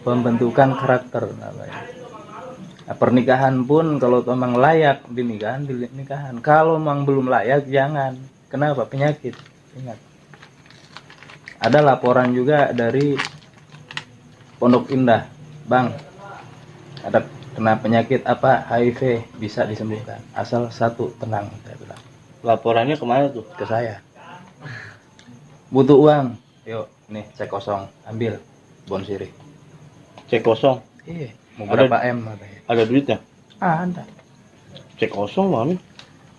pembentukan karakter namanya. Nah, pernikahan pun kalau memang layak dinikahan. Kalau memang belum layak jangan. Kenapa? Penyakit. Ingat. Ada laporan juga dari Pondok Indah, Bang. Ada kena penyakit apa? HIV, bisa disembuhkan. Asal satu tenang, saya bilang. Laporannya kemana tuh? Ke saya. Butuh uang. Yuk, nih cek kosong, ambil bon sirih. Cek kosong. Iya, mau berapa M katanya. Ada duitnya? Ada. Cek kosong mami.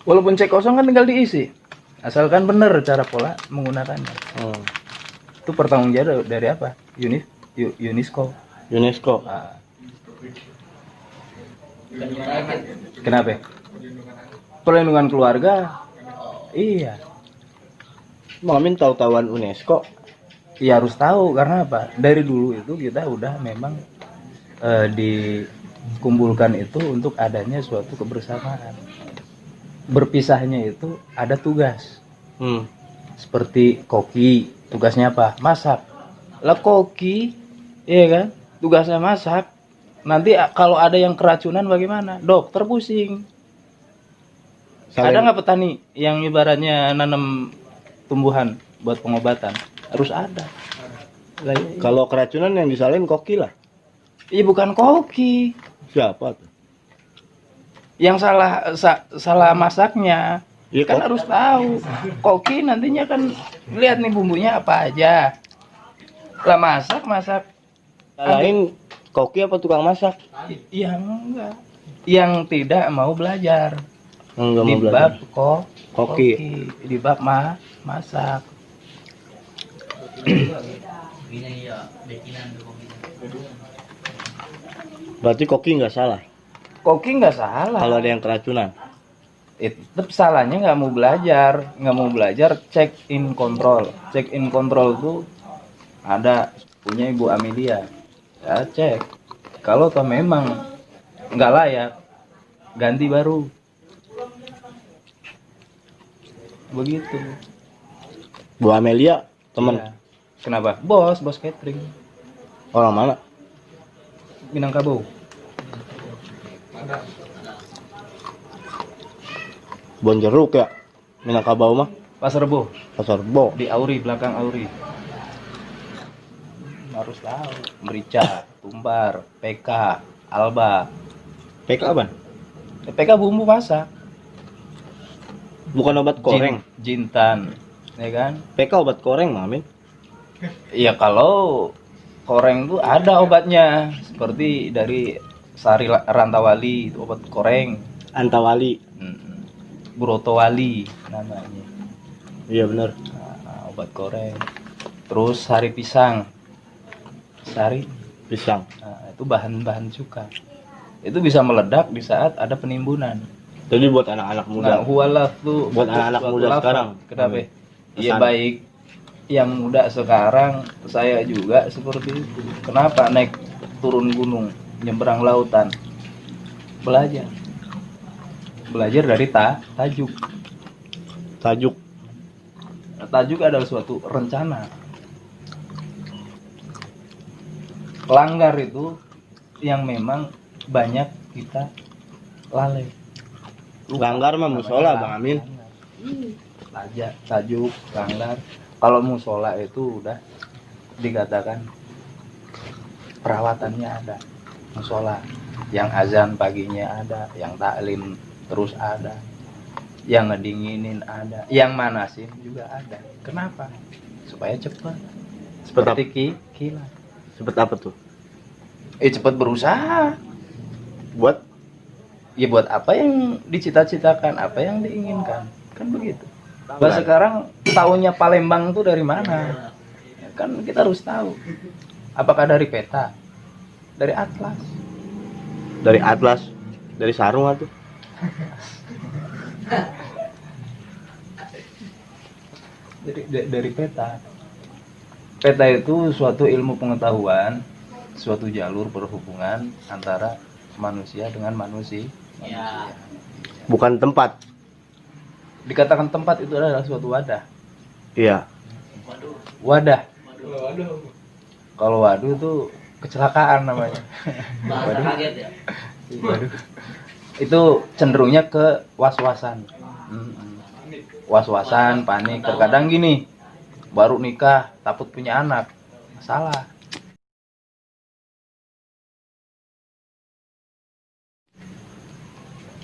Walaupun cek kosong kan tinggal diisi. Asalkan benar cara pola menggunakannya. Itu pertanggungjawab dari apa? UNESCO. UNESCO. Ah. Kenapa? Perlindungan keluarga. Iya. Mamin tahu-tahuan UNESCO. Ya harus tahu karena apa? Dari dulu itu kita udah memang dikumpulkan itu untuk adanya suatu kebersamaan. Berpisahnya itu ada tugas. Seperti koki, tugasnya apa? Masak. Lah koki, iya kan? Tugasnya masak. Nanti kalau ada yang keracunan bagaimana? Dokter pusing. Ada nggak petani yang ibaratnya nanam tumbuhan buat pengobatan? Harus ada. Lah, iya. Kalau keracunan yang disalahin koki lah. Iya bukan koki. Siapa tuh? Yang salah masaknya. Ya, Kan harus tahu. Koki nantinya kan lihat nih bumbunya apa aja. Lah masak. Salahin koki apa tukang masak? Yang enggak. Yang tidak mau belajar. Enggak mau Di belajar. bab Koki. Di bab masak. Berarti koki nggak salah. Koki nggak salah. Kalau ada yang keracunan. Tetap salahnya nggak mau belajar check in control tuh ada punya Ibu Amelia ya, cek kalau toh memang nggak layak ganti baru begitu. Bu Amelia teman. Iya. Kenapa? Bos catering Orang mana? Minangkabau. Bonjeruk ya. Minangkabau mah. Pasar Rebo Pasar Rebo. di Auri, belakang Auri. Harus tahu merica, tumbar, PK, Alba. PK apa? PK bumbu masak. Bukan obat koreng. Jintan, ya kan? PK obat koreng, Mamin. Iya kalau koreng tuh ada obatnya seperti dari Sari Rantawali itu obat koreng. Antawali. Brotowali namanya. Iya benar. Nah, obat koreng. Terus sari pisang. Sari Pisang. nah, itu bahan-bahan cuka. Itu bisa meledak di saat ada penimbunan. Jadi buat anak-anak muda. Nah, huwalah tuh Buat anak-anak muda sekarang. Kenapa? Pesan. Iya baik. Yang muda sekarang saya juga seperti itu. Kenapa naik turun gunung, nyebrang lautan? Belajar dari tajuk. Tajuk. Tajuk adalah suatu rencana. Langgar itu yang memang banyak kita lalai. Langgar mah musola, Bang Amin. Tajuk, langgar. Kalau musola itu udah dikatakan perawatannya ada. Musola yang azan paginya ada, yang taklim terus ada, yang ngedinginin ada, yang manasin juga ada. Kenapa? Supaya cepat. Seperti kilat. Cepet apa tuh? Cepat berusaha. Buat Buat apa yang dicita-citakan, apa yang diinginkan. Kan begitu. Bah sekarang tahunya Palembang tuh dari mana? Kan kita harus tahu. Apakah dari peta? Dari atlas? dari atlas, dari sarung atuh. Dari peta. Peta itu suatu ilmu pengetahuan, suatu jalur perhubungan antara manusia dengan manusia. Bukan tempat. Dikatakan tempat itu adalah suatu wadah. Iya. Wadah. Kalau waduh itu kecelakaan namanya. Bahasa kaget ya. Waduh. Itu cenderungnya ke was-wasan. Was-wasan, panik. Terkadang gini, baru nikah takut punya anak. Salah.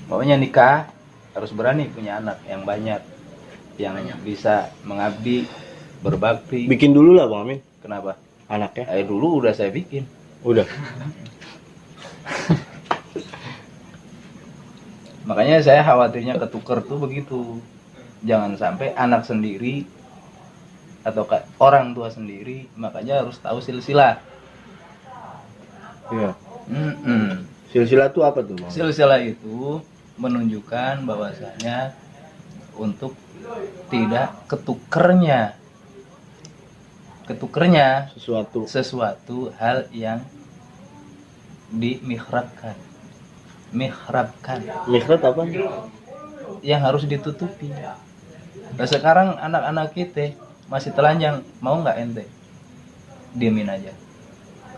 Pokoknya nikah harus berani punya anak yang banyak, yang bisa mengabdi, berbakti. Bikin dulu lah Bang Amin Kenapa? anaknya. Dulu udah saya bikin. Udah. Makanya saya khawatirnya ketuker tuh begitu. Jangan sampai anak sendiri atau orang tua sendiri, makanya harus tahu silsilah. Iya. Silsilah Silsilah tuh apa tuh Bang? Silsilah itu menunjukkan bahwasanya untuk tidak ketukernya sesuatu hal yang dimihrabkan. Mihrab apa? Yang harus ditutupi. Nah, sekarang anak-anak kita masih telanjang, mau nggak ente? Diemin aja.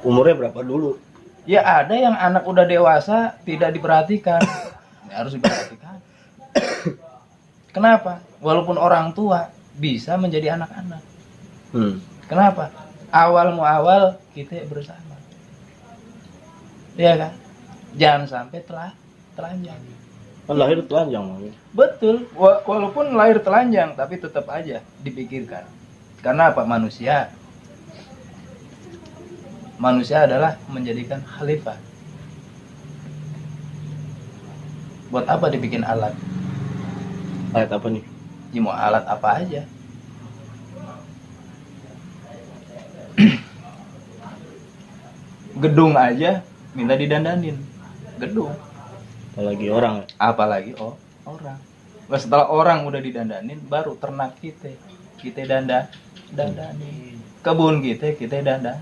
Umurnya berapa dulu? Ya ada yang anak udah dewasa tidak diperhatikan. Ya, harus diperhatikan. Kenapa? Walaupun orang tua bisa menjadi anak-anak. Kenapa? Awal kita bersama. Iya kan? Jangan sampai telanjang. Kan lahir telanjang Bang. Betul. Walaupun lahir telanjang, tapi tetap aja dipikirkan. Karena apa? Manusia adalah menjadikan khalifah. Buat apa dibikin alat? Alat apa nih? Ya mau alat apa aja. Gedung aja minta didandanin. Gedung. Apalagi orang ya? Apalagi orang. Nah, setelah orang udah didandanin, baru ternak kita dandanin. Kebun kita dandanin.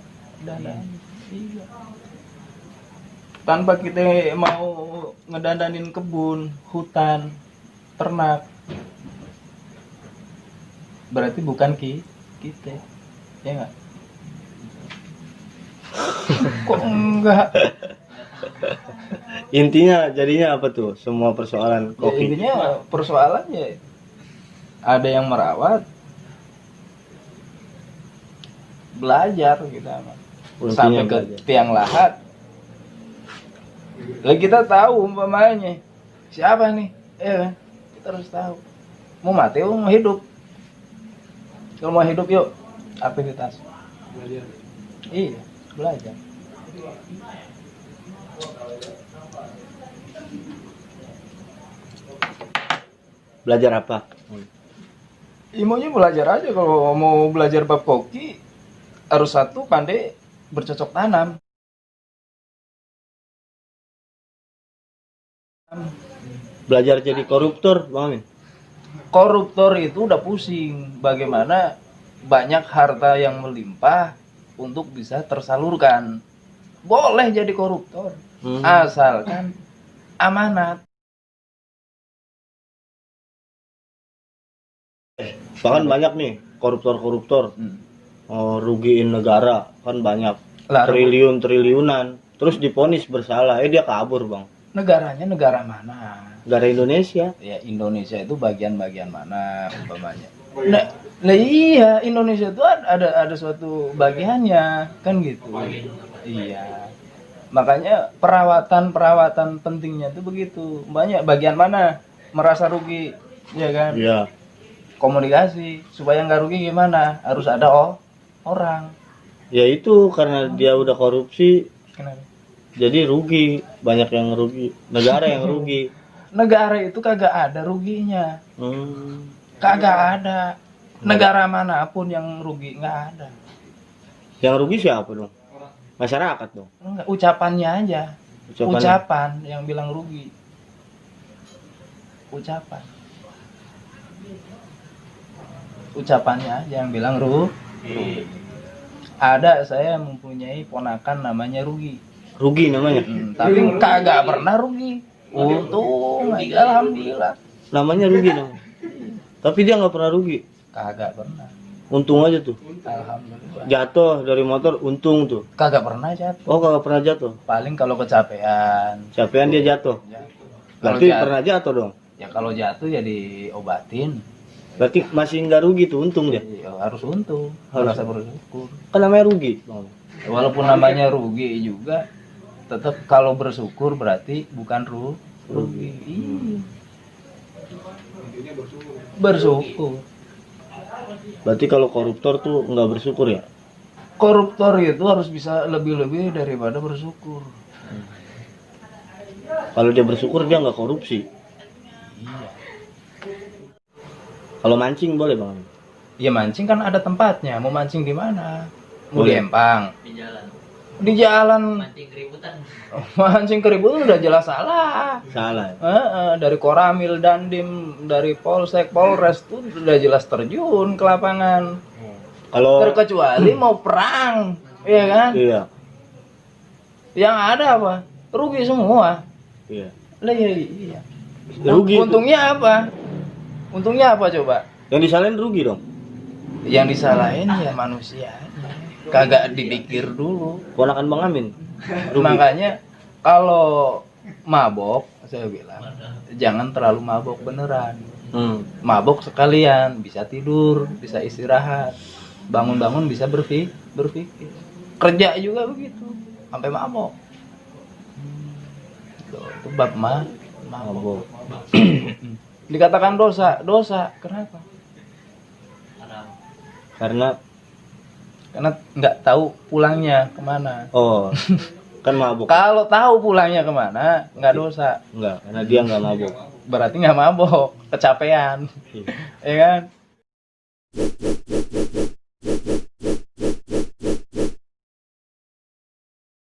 Iya. Tanpa kita mau ngedandanin kebun, hutan, ternak, berarti bukan kita, ya nggak? Kok enggak? Intinya jadinya apa tuh? Semua persoalan Ya, kopi. intinya persoalannya ada yang merawat, belajar kita mah. Sampai ke tiang lahat. Lah kita tahu umpamanya siapa nih, ya kan? Kita harus tahu. Mau mati atau mau hidup? Kalau mau hidup yuk aktivitas. Belajar. Iya, belajar. Belajar apa? Maunya belajar aja. Kalau mau belajar bab koki harus satu pandai bercocok tanam. Belajar jadi koruptor, Bang Amin. Koruptor itu udah pusing bagaimana banyak harta yang melimpah untuk bisa tersalurkan. Boleh jadi koruptor, asalkan amanat. Bahkan banyak nih koruptor-koruptor rugiin negara kan banyak, triliunan, terus diponis bersalah, dia kabur Bang. Negaranya negara mana? Negara Indonesia. Ya Indonesia itu bagian-bagian mana umpamanya? Nah iya, Indonesia itu ada suatu bagiannya kan gitu. Iya. Makanya perawatan pentingnya itu begitu. Banyak bagian mana merasa rugi, ya kan? Iya. Komunikasi supaya nggak rugi gimana? Harus ada orang. Ya itu karena dia udah korupsi. Kenapa? Jadi rugi, banyak yang rugi, negara yang rugi. Negara itu kagak ada ruginya. Kagak ada. Negara manapun yang rugi nggak ada. Yang rugi siapa dong? Masyarakat dong. Enggak, ucapannya aja. Ucapan yang bilang rugi. Ucapannya aja yang bilang rugi. Ada saya mempunyai ponakan namanya Rugi. Rugi namanya? Tapi kagak pernah rugi. Untung aja, alhamdulillah. Namanya Rugi namanya. Tapi dia nggak pernah rugi. Kagak pernah. Untung aja tuh. Alhamdulillah. Jatuh dari motor untung tuh. Kagak pernah jatuh. Oh, kagak pernah jatuh. Paling kalau kecapean. Capean dia jatuh. Berarti pernah jatuh dong. Ya kalau jatuh ya diobatin. Berarti masih nggak rugi tuh, untung dia. Ya, harus untung. Harus Merasa bersyukur. Kan namanya rugi. Walaupun namanya rugi juga, tetap kalau bersyukur berarti bukan rugi. Iya. Bersyukur. Berarti kalau koruptor tuh nggak bersyukur ya? Koruptor itu harus bisa lebih-lebih daripada bersyukur. Kalau dia bersyukur dia nggak korupsi. Iya. Kalau mancing boleh bang? Ya mancing kan ada tempatnya. Mau mancing di mana? Mau di Boleh. Empang. Di jalan. Di jalan. Mancing keributan. Mancing keributan udah jelas salah. Salah. Dari Koramil, Dandim, dari Polsek, Polres tuh udah jelas terjun ke lapangan. Kalau Terkecuali mau perang, iya kan? iya, Yang ada apa? Rugi semua. iya. Lah iya. Rugi. Untungnya apa? Untungnya apa coba? Yang disalahin rugi dong. Yang disalahin ya manusia. Kagak dipikir dulu. Ponakan Bang Amin. Rugi. Makanya kalau mabok, saya bilang jangan terlalu mabok beneran. Mabok sekalian, bisa tidur, bisa istirahat, bangun-bangun bisa berpikir. Kerja juga begitu, sampai mabok. Itu bab mabok. Dikatakan dosa. Kenapa? Karena Karena nggak tahu pulangnya kemana. oh, kan mabuk. Kalau tahu pulangnya kemana, nggak dosa. Enggak, karena dia nggak mabuk. Berarti nggak mabok, kecapean, Iya. ya kan?